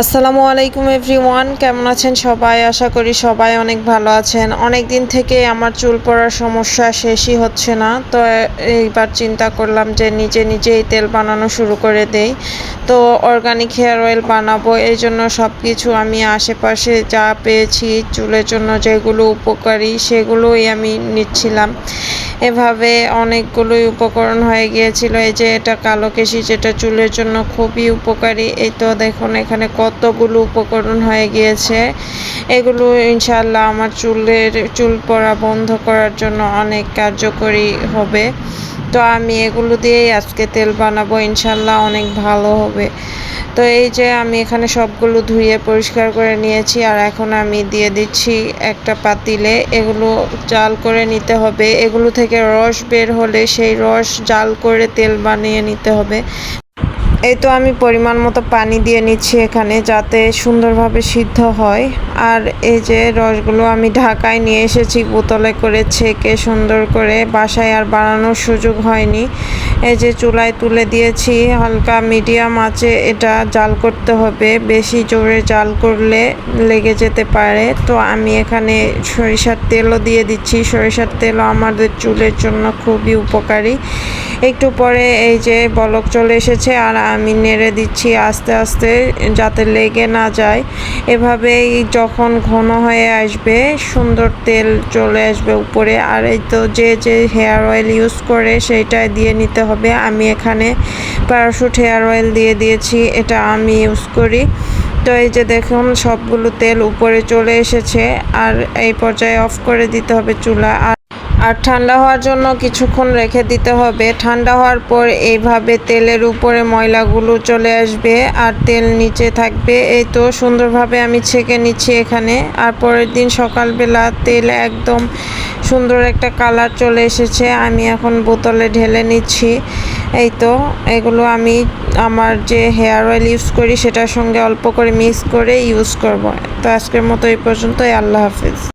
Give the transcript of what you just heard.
আসসালামু আলাইকুম এভরিওয়ান, কেমন আছেন সবাই? আশা করি সবাই অনেক ভালো আছেন। অনেক দিন থেকে আমার চুল পড়ার সমস্যা শেষই হচ্ছে না, তো এইবার চিন্তা করলাম যে নিজেই তেল বানানো শুরু করে দেই। তো অর্গানিক হেয়ার অয়েল বানাবো, এই জন্য সব কিছু আমি আশেপাশে যা পেয়েছি চুলের জন্য যেগুলো উপকারী সেগুলোই আমি নিচ্ছিলাম। এভাবে অনেকগুলোই উপকরণ হয়ে গিয়েছিল। এই যে এটা কালো কেশি, যেটা চুলের জন্য খুবই উপকারী। এই তো দেখুন এখানে কতগুলো উপকরণ হয়ে গিয়েছে। এগুলো ইনশাআল্লাহ আমার চুল পড়া বন্ধ করার জন্য অনেক কার্যকরী হবে। তো আমি এগুলো দিয়েই আজকে তেল বানাবো, ইনশাআল্লাহ অনেক ভালো হবে। তো এই যে আমি এখানে সবগুলো ধুয়ে পরিষ্কার করে নিয়েছি, আর এখন আমি দিয়ে দিচ্ছি একটা পাতিলে। এগুলো জাল করে নিতে হবে, এগুলো থেকে রস বের হলে সেই রস জাল করে তেল বানিয়ে নিতে হবে। এই তো আমি পরিমাণ মতো পানি দিয়ে নিচ্ছি এখানে, যাতে সুন্দরভাবে সিদ্ধ হয়। আর এই যে রসগুলো আমি ঢাকায় নিয়ে এসেছি বোতলে করে ছেঁকে সুন্দর করে, বাসায় আর বানানোর সুযোগ হয়নি। এই যে চুলায় তুলে দিয়েছি, হালকা মিডিয়াম আঁচে এটা জাল করতে হবে, বেশি জোরে জাল করলে লেগে যেতে পারে। তো আমি এখানে সরিষার তেলও দিয়ে দিচ্ছি। সরিষার তেলও আমাদের চুলের জন্য খুবই উপকারী। একটু পরে এই যে বলক চলে এসেছে, আর আমি নেড়ে দিচ্ছি আস্তে আস্তে যাতে লেগে না যায়। এভাবেই যখন ঘন হয়ে আসবে, সুন্দর তেল চলে আসবে উপরে। আর এই তো যে হেয়ার অয়েল ইউজ করে সেইটাই দিয়ে নিতে হবে। আমি এখানে প্যারাশুট হেয়ার অয়েল দিয়ে দিয়েছি, এটা আমি ইউজ করি। তো এই যে দেখুন সবগুলো তেল উপরে চলে এসেছে, আর এই পর্যায়ে অফ করে দিতে হবে চুলা। আর ঠান্ডা হওয়ার জন্য কিছুক্ষণ রেখে দিতে হবে। ঠান্ডা হওয়ার পর এইভাবে তেলের উপরে ময়লাগুলো চলে আসবে আর তেল নিচে থাকবে। এই তো সুন্দরভাবে আমি ছেঁকে নিচ্ছি এখানে। আর পরের দিন সকালবেলা তেল একদম সুন্দর একটা কালার চলে এসেছে। আমি এখন বোতলে ঢেলে নিচ্ছি। এই তো এগুলো আমি আমার যে হেয়ার অয়েল ইউজ করি সেটার সঙ্গে অল্প করে মিক্স করে ইউজ করব। তো আজকের মতো এই পর্যন্তই। আল্লাহ হাফিজ।